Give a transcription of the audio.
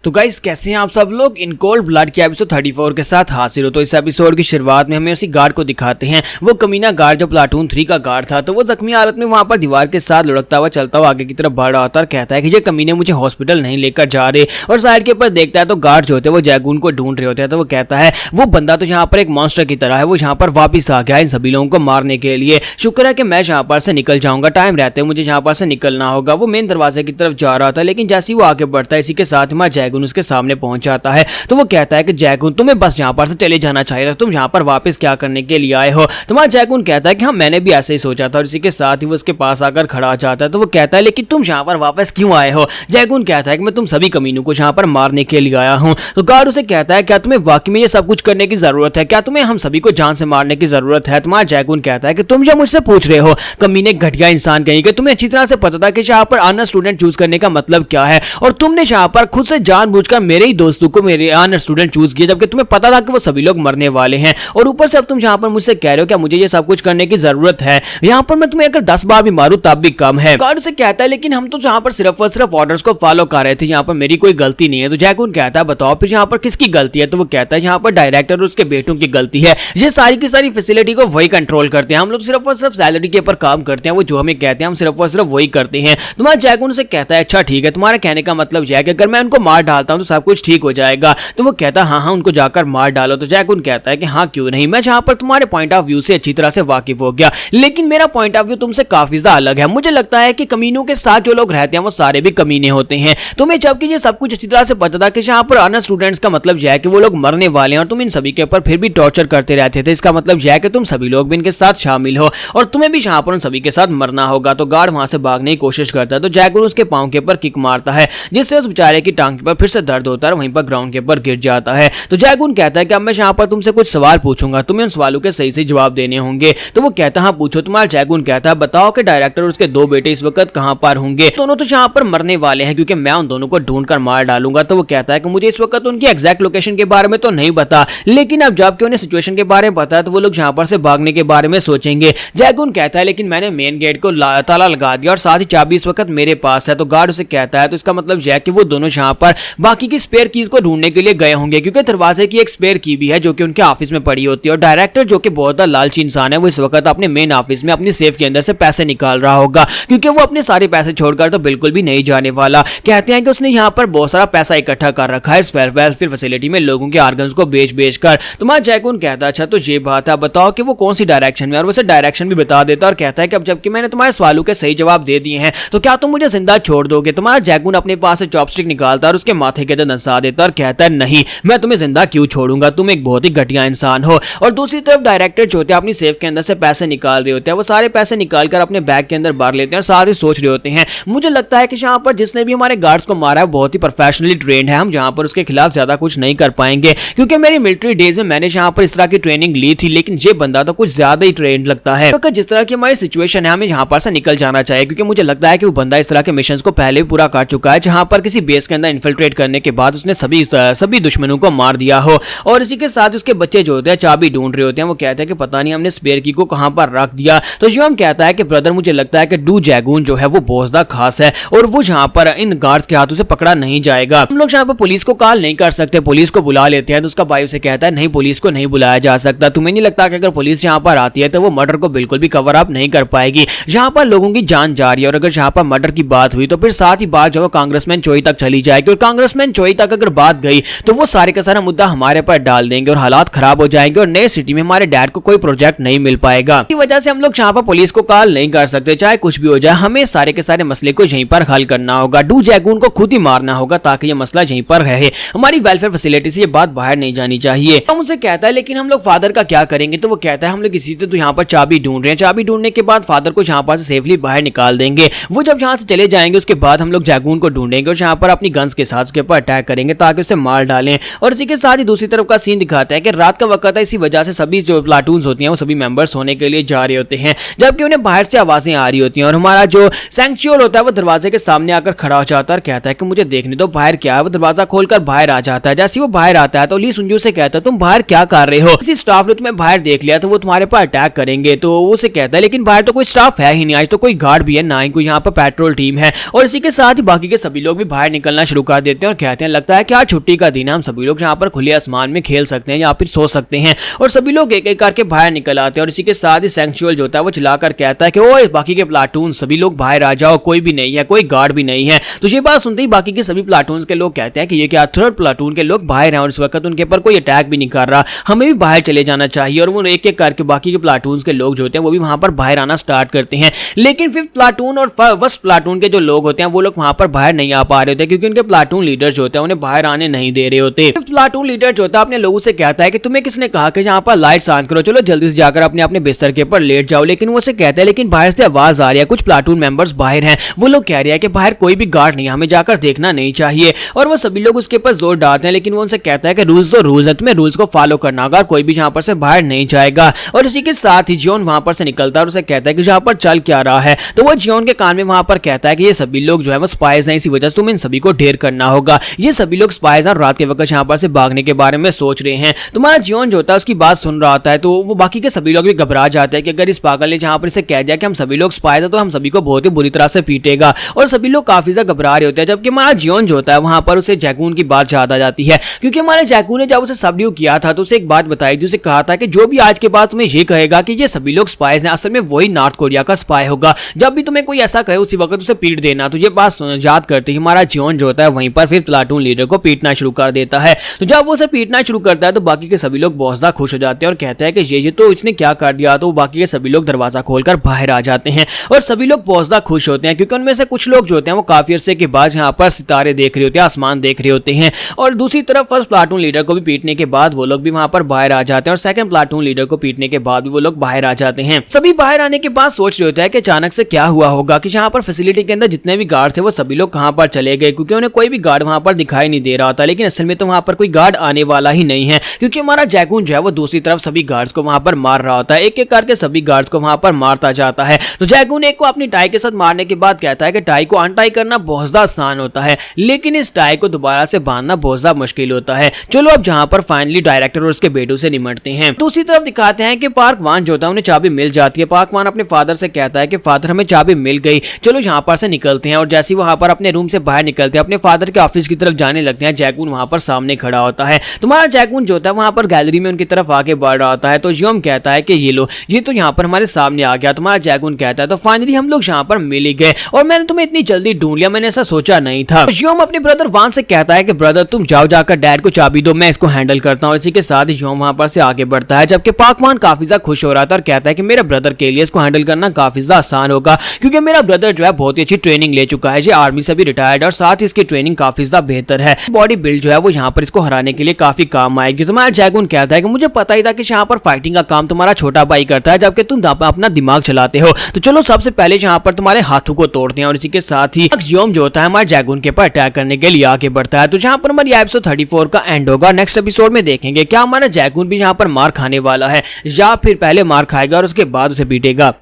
तो गाइस कैसे हैं आप सब लोग। इन कोल्ड ब्लड के एपिसोड 34 के साथ हाजिर हो। तो इस एपिसोड की शुरुआत में हमें उसी गार्ड को दिखाते हैं, वो कमीना गार्ड जो प्लाटून 3 का गार्ड था। तो वो जख्मी हालत में वहां पर दीवार के साथ लुढ़कता हुआ चलता हुआ आगे की तरफ बढ़ रहा होता और कहता है कि ये कमीने मुझे हॉस्पिटल नहीं लेकर जा रहे। और साइड के ऊपर देखता है तो गार्ड जो होते हैं वो जैगून को ढूंढ रहे होते हैं। तो वो कहता है वो बंदा तो यहाँ पर एक मॉन्स्टर की तरह है, वो यहाँ पर वापिस आ गया इन सभी लोगों को मारने के लिए। शुक्र है कि मैं यहाँ पर से निकल जाऊंगा, टाइम रहते मुझे यहाँ पर से निकलना होगा। वो मेन दरवाजे की तरफ जा रहा था, लेकिन जैसे ही वो आगे बढ़ता है इसी के साथ हमारा जैगून उसके सामने पहुंच जाता है। तो वो कहता है कि जैगून तुम्हें बस यहाँ पर से चले जाना चाहिए, तुम यहाँ पर वापस क्या करने के लिए आए हो। तुम्हारा जैगून कहता है कि हाँ मैंने भी ऐसे ही सोचा था, और इसी के साथ ही वो उसके पास आकर खड़ा हो जाता है। तो वो कहता है लेकिन तुम यहाँ पर वापस क्यों आए हो। जैगून कहता है कि मैं तुम सभी कमीनों को यहाँ पर मारने के लिए आया हूँ। तो गार्ड उसे कहता है क्या तुम्हें वाकई में ये सब कुछ करने की जरूरत है, क्या तुम्हें हम सभी को जान से मारने की जरूरत है। तुम्हारा जैगून कहता है कि तुम जो मुझसे पूछ रहे हो कमीने घटिया इंसान कहीं के, तुम्हें अच्छी तरह से पता था कि यहाँ पर ऑनर स्टूडेंट चूज करने का मतलब क्या है, और तुमने यहाँ पर खुद से जानबूझकर मेरे ही दोस्तों को मेरे ऑनर स्टूडेंट चूज किया, जबकि तुम्हें पता था कि वो सभी लोग मरने वाले हैं। और ऊपर से अब तुम यहाँ पर मुझसे कह रहे हो क्या मुझे ये सब कुछ करने की जरूरत है। यहाँ पर मैं तुम्हें अगर 10 बार भी मारूं तब भी कम है। गार्ड से कहता है लेकिन हम तो यहाँ पर सिर्फ और सिर्फ ऑर्डर्स को फॉलो कर रहे थे, यहाँ पर मेरी कोई गलती नहीं है। तो जैगून कहता है बताओ फिर यहाँ पर किसकी गलती है। तो वो कहता है यहाँ पर डायरेक्टर और उसके बेटों की गलती है, ये सारी की सारी फैसिलिटी को वही कंट्रोल करते हैं, हम लोग सिर्फ और सिर्फ सैलरी के ऊपर काम करते हैं, वो जो हमें कहते हैं हम सिर्फ और सिर्फ वही करते हैं। तुम्हारा जैगून से कहता है अच्छा ठीक है, तुम्हारा कहने का मतलब यह है कि अगर मैं उनको मार डालता हूं तो सब कुछ ठीक हो जाएगा। तो वो कहता है हाँ उनको जाकर मार डालो। तो जैगून कहता है कि हाँ क्यों नहीं, मैं जहां पर तुम्हारे पॉइंट ऑफ व्यू से अच्छी तरह से वाकिफ हो गया, लेकिन मेरा पॉइंट ऑफ व्यू तुमसे काफी ज्यादा अलग है। मुझे लगता है कि कमीनों के साथ जो लोग रहते हैं वो सारे भी कमीने होते हैं। तुम्हें जबकि ये सब कुछ अच्छी तरह से पता था कि यहाँ पर ऑनर स्टूडेंट्स का मतलब यह है कि वो लोग मरने वाले हैं, और तुम इन सभी के ऊपर फिर भी टॉर्चर करते रहते थे, इसका मतलब यह है कि तुम सभी लोग भी इनके साथ शामिल हो और तुम्हें भी यहाँ पर उन सभी के साथ मरना होगा। तो गार्ड वहां से भागने की कोशिश करता है, तो जैगून उसके पांव के ऊपर किक मारता है, जिससे उस बेचारे की टांग पर फिर से दर्द होता है, वहीं पर ग्राउंड के ऊपर गिर जाता है। तो जैगून कहता है कि अब मैं यहाँ पर तुमसे कुछ सवाल पूछूंगा, तुम्हें उन सवालों के सही से जवाब देने होंगे। तो वो कहता है हाँ पूछो। तुम्हारा जैगून कहता है बताओ कि डायरेक्टर और उसके 2 बेटे इस वक्त कहां पर होंगे। दोनों तो यहाँ पर मरने वाले हैं क्योंकि मैं उन दोनों को ढूंढकर मार डालूंगा। तो वो कहता है कि मुझे इस वक्त उनकी एग्जैक्ट लोकेशन के बारे में तो नहीं पता, लेकिन अब जबकि उन्हें सिचुएशन के बारे में पता है तो वो लोग यहाँ पर से भागने के बारे में सोचेंगे। जैगून कहता है लेकिन मैंने मेन गेट को ताला लगा दिया और साथ ही चाबी इस वक्त मेरे पास है। तो गार्ड उसे कहता है तो इसका मतलब यह है कि वो दोनों यहाँ पर बाकी की स्पेयर कीज को ढूंढने के लिए गए होंगे, क्योंकि दरवाजे की एक स्पेयर की भी है जो कि उनके ऑफिस में पड़ी होती है। और डायरेक्टर जो कि बहुत लालची इंसान है वो इस वक्त अपने मेन ऑफिस में अपनी सेफ के अंदर से पैसे निकाल रहा होगा, क्योंकि वो अपने सारे पैसे छोड़कर तो बिल्कुल भी नहीं जाने वाला। कहते हैं कि उसने यहाँ पर बहुत सारा पैसा इकट्ठा कर रखा है इस वेलफेयर फैसिलिटी में लोगों के ऑर्गन्स को बेच कर। तुम्हारा जैगून कहता है अच्छा तो ये बात है, बताओ कि वो कौन सी डायरेक्शन में, और वैसे डायरेक्शन भी बता देता और कहता है कि अब जबकि मैंने तुम्हारे सवालों के सही जवाब दे दिए हैं तो क्या तुम मुझे जिंदा छोड़ दोगे। तुम्हारा जैगून अपने पास से चॉपस्टिक निकालता और उसके माथे के अंदर नसा देता और कहता है नहीं मैं तुम्हें जिंदा क्यों छोड़ूंगा, तुम एक बहुत ही घटिया इंसान हो। और दूसरी तरफ डायरेक्टर जो होते हैं अपनी सेफ के अंदर से पैसे निकाल रहे होते हैं, वो सारे पैसे निकालकर अपने बैग के अंदर बांध लेते हैं और साथ ही सोच रहे होते हैं मुझे लगता है कि यहाँ पर जिसने भी हमारे गार्ड्स को मारा है बहुत ही प्रोफेशनली ट्रेंड है, हम यहाँ पर उसके खिलाफ ज्यादा कुछ नहीं कर पाएंगे, क्योंकि मेरी मिलिट्री डेज में मैंने यहाँ पर इस तरह की ट्रेनिंग ली थी, लेकिन ये बंदा तो कुछ ज्यादा ही ट्रेंड लगता है। तो जिस तरह की हमारी सिचुएशन है हमें यहाँ पर से निकल जाना चाहिए, क्योंकि मुझे लगता है कि वो बंदा इस तरह के मिशन को पहले भी पूरा कर चुका है, जहाँ पर किसी बेस के अंदर इन्फिल्ट्रेट करने के बाद उसने सभी दुश्मनों को मार दिया हो। और इसी के साथ उसके बच्चे जो होते हैं चाबी ढूंढ रहे होते हैं, वो कहते हैं कि पता नहीं हमने स्पेयर की को कहां पर रख दिया। तो यूएम कहता है कि ब्रदर मुझे लगता है कि डू जैगून जो है वो बहुत ज्यादा खास है और वो यहाँ पर इन गार्ड्स के हाथों से पकड़ा नहीं जाएगा। हम लोग यहाँ पर पुलिस को कॉल नहीं कर सकते, पुलिस को बुला लेते हैं। तो उसका भाई उसे कहता है नहीं पुलिस को नहीं बुलाया जा सकता, तुम्हें नहीं लगता कि अगर पुलिस यहाँ पर आती है तो वो मर्डर को बिल्कुल भी कवर अप नहीं कर पाएगी, यहाँ पर लोगों की जान जा रही है, और अगर यहाँ पर मर्डर की बात हुई तो फिर साथ ही बात जो है कांग्रेसमैन चोई तक चली जाएगी, और कांग्रेसमैन चोई तक अगर बात गई तो वो सारे का सारा मुद्दा हमारे पर डाल देंगे और हालात खराब हो जाएंगे और नए सिटी में हमारे डैड को कोई प्रोजेक्ट नहीं मिल पाएगा। इसी वजह से हम लोग यहाँ पर पुलिस को कॉल नहीं कर सकते, चाहे कुछ भी हो जाए हमें सारे के सारे मसले को यहीं पर हल करना होगा। डू जैगून को खुद ही मारना होगा ताकि ये मसला यहीं पर रहे, हमारी वेलफेयर फैसिलिटी से ये बात बाहर नहीं जानी चाहिए। हम उसे कहता है लेकिन हम लोग फादर का क्या करेंगे। तो वो कहता है हम लोग इसी से तो यहाँ पर चाबी ढूंढ रहे हैं, चाबी ढूंढने के बाद फादर को यहाँ पर सेफली बाहर निकाल देंगे। वो जब यहाँ से चले जाएंगे उसके बाद हम लोग जैगून को ढूंढेंगे और यहाँ पर अपनी गन्स के साथ उसके ऊपर अटैक करेंगे ताकि उसे मार डालें। और इसी के साथ ही दूसरी तरफ का सीन दिखाता है कि रात का वक्त है, इसी वजह से सभी जो प्लाटून्स होती हैं वो सभी मेंबर्स सोने के लिए जा रहे होते हैं, जबकि उन्हें बाहर से आवाजें आ रही होती हैं। और हमारा जो सैंक्चुअल होता है वो दरवाजे के सामने आकर खड़ा हो जाता है और कहता है कि मुझे देखने दो बाहर क्या है। वो दरवाजा खोलकर बाहर आ जाता है। जैसे वो बाहर आता है तो ली सुंजू से कहता है तुम बाहर क्या कर रहे हो, किसी स्टाफ ने तुम्हें बाहर देख लिया तो वो तुम्हारे पर अटैक करेंगे। तो वो उसे कहता है लेकिन बाहर तो कोई स्टाफ है ही नहीं, आज तो कोई गार्ड भी है ना ही कोई यहाँ पर पेट्रोल टीम है। और इसी के साथ ही बाकी के सभी लोग भी बाहर निकलना शुरू कर देते देते हैं और कहते हैं लगता है कि आज छुट्टी का दिन है, हम सभी लोग यहाँ पर खुले आसमान में खेल सकते हैं या फिर सो सकते हैं। और सभी लोग एक एक करके बाहर निकल आते हैं और इसी के साथ ही सेंक्चुअल जो होता है वो चिल्लाकर कहता है कि ओए बाकी के प्लाटून सभी लोग बाहर आ जाओ, कोई भी नहीं है, कोई गार्ड भी नहीं है। तो ये बात सुनते ही बाकी के सभी प्लाटून के लोग कहते हैं कि ये क्या थर्ड प्लाटून के लोग बाहर हैं और इस वक्त उनके ऊपर कोई अटैक भी नहीं कर रहा, हमें भी बाहर चले जाना चाहिए। और वो एक एक करके बाकी के प्लाटून के लोग जो होते हैं वो भी वहां पर बाहर आना स्टार्ट करते हैं। लेकिन फिफ्थ प्लाटून और फर्स्ट प्लाटून के जो लोग होते हैं वो लोग वहां पर बाहर नहीं आ पा रहे होते क्योंकि उनके प्लाटून लीडर जो होते हैं उन्हें बाहर आने नहीं दे रहे होते। फिफ्थ प्लाटून लीडर जो होता है अपने लोगों से कहता है कि तुम्हें किसने कहा कि यहाँ पर लाइट्स ऑन करो, चलो जल्दी से जाकर अपने अपने बिस्तर के ऊपर लेट जाओ। लेकिन वो से कहता है लेकिन बाहर से आवाज आ रही है, कुछ प्लाटून मेंबर्स बाहर हैं, वो लोग कह रहे हैं कि बाहर कोई भी गार्ड नहीं, हमें जाकर देखना नहीं चाहिए। और वो सभी लोग उसके ऊपर जोर डालते हैं लेकिन वो उनसे कहता है कि रूल्स तो रूल्स है, तुम्हें रूल्स को फॉलो करना होगा, कोई भी यहाँ पर से बाहर नहीं जाएगा। और इसी के साथ ही जियोन वहां पर से निकलता है और उसे कहता है कि यहाँ पर चल क्या रहा है। तो वो जियोन के कान में वहां पर कहता है कि ये सभी लोग जो है वो स्पाइज हैं, इसी वजह से तुम्हें इन सभी को ढेर करना होगा। ये सभी लोग स्पाइज और रात के वक्त यहाँ पर से भागने के बारे में सोच रहे हैं। तुम्हारा जियोन जो होता है उसकी बात सुन रहा होता है तो वो बाकी के सभी लोग भी घबरा जाते हैं कि अगर इस पागल ने जहाँ पर इसे कह दिया कि हम सभी लोग स्पाइज है तो हम सभी को बहुत ही बुरी तरह से पीटेगा। और सभी लोग काफी ज्यादा घबरा रहे होते हैं। जबकि हमारा जियोन जो होता है वहां पर उसे जैकून की बात याद आ जाती है क्योंकि हमारे जैकून ने जब उसे सबड्यू किया था तो उसे एक बात बताई थी, उसे कहा था कि जो भी आज के बाद तुम्हें ये कहेगा कि ये सभी लोग स्पाइज हैं, असल में वही नॉर्थ कोरिया का स्पाई होगा। जब भी तुम्हें कोई ऐसा कहे उसी वक्त उसे पीट देना। तो ये बात याद करते ही हमारा जियोन जो होता है वहीं पर फिर प्लाटून लीडर को पीटना शुरू कर देता है। तो जब वो उसे पीटना शुरू करता है तो बाकी के सभी लोग बहुत ज्यादा खुश हो जाते हैं और कहते हैं कि ये तो इसने क्या कर दिया। तो बाकी के सभी लोग दरवाजा खोलकर बाहर आ जाते हैं और सभी लोग बहुत ज्यादा खुश होते हैं क्योंकि उनमें से कुछ लोग जो होते हैं वो काफी अरसे के बाद यहाँ पर सितारे देख रहे होते हैं, आसमान देख रहे होते हैं। और दूसरी तरफ फर्स्ट प्लाटून लीडर को भी पीटने के बाद वो लोग भी वहां पर बाहर आ जाते हैं और सेकंड प्लाटून लीडर को पीटने के बाद भी वो लोग बाहर आ जाते हैं। सभी बाहर आने के बाद सोच रहे होते हैं कि अचानक से क्या हुआ होगा कि यहाँ पर फैसिलिटी के अंदर जितने भी गार्ड थे वो सभी लोग कहां पर चले गए क्योंकि उन्हें कोई भी गार्ड वहां पर दिखाई नहीं दे रहा था। लेकिन असल में तो वहां पर कोई गार्ड आने वाला ही नहीं है क्योंकि हमारा जैकून जो है वो दूसरी तरफ सभी गार्ड्स को वहां पर मार रहा होता है, एक एक करके सभी गार्ड्स को वहां पर मारता जाता है। तो जैकून एक को अपनी टाई के साथ मारने के बाद कहता है कि टाई को अनटाई करना बहुत ज्यादा आसान होता है लेकिन इस टाई को दोबारा से बांधना बहुत ज्यादा मुश्किल होता है। चलो अब जहां पर फाइनली डायरेक्टर और उसके बेटू से निमटते हैं। दूसरी तरफ दिखाते हैं कि पार्क वान जो होता है उन्हें चाबी मिल जाती है। पार्क वान अपने फादर से कहता है कि फादर हमें चाबी मिल गई, चलो यहाँ पर से निकलते हैं। और जैसे वहां पर अपने रूम से बाहर निकलते हैं अपने फादर के ऑफिस की तरफ जाने लगते हैं, जैकून वहां पर सामने खड़ा होता है। तुम्हारा जैकून जो होता है वहां पर गैलरी में उनकी तरफ आगे बढ़ रहा होता है। तो जियोन कहता है कि ये लो, ये तो यहाँ पर हमारे सामने आ गया। तुम्हारा जैकून कहता है तो फाइनली हम लोग यहाँ पर मिल ही गए और मैंने तुम्हें इतनी जल्दी ढूंढ लिया, मैंने ऐसा सोचा नहीं था। जियोन अपने ब्रदर वान से कहता है कि ब्रदर तुम जाओ जाकर डैड को चाबी दो, मैं इसको हैंडल करता हूँ। इसी के साथ ही जियोन वहां पर से आगे बढ़ता है जबकि पार्क वान काफी ज्यादा खुश हो रहा था और कहता है कि मेरे ब्रदर के लिए इसको हैंडल करना काफी ज्यादा आसान होगा क्योंकि मेरा ब्रदर जो है बहुत ही अच्छी ट्रेनिंग ले चुका है, ये आर्मी से भी रिटायर्ड और साथ ही इसकी ट्रेनिंग काफी ज्यादा बेहतर है। बॉडी बिल्ड जो है वो यहाँ पर इसको हराने के लिए काफी काम आएगी। तुम्हारा जैकून कहता है कि मुझे पता ही था कि यहाँ पर फाइटिंग का काम तुम्हारा छोटा भाई करता है जबकि तुम अपना दिमाग चलाते हो। तो चलो सबसे पहले यहाँ पर तुम्हारे हाथों को तोड़ते हैं। और इसी के साथ ही जियोन जो होता है हमारे जैकून के ऊपर अटैक करने के लिए आगे बढ़ता है। तो जहाँ पर हमारी एपिसोड 34 का एंड होगा। नेक्स्ट एपिसोड में देखेंगे क्या हमारा जैकून भी यहाँ पर मार खाने वाला है या फिर पहले मार खाएगा और उसके बाद उसे पीटेगा।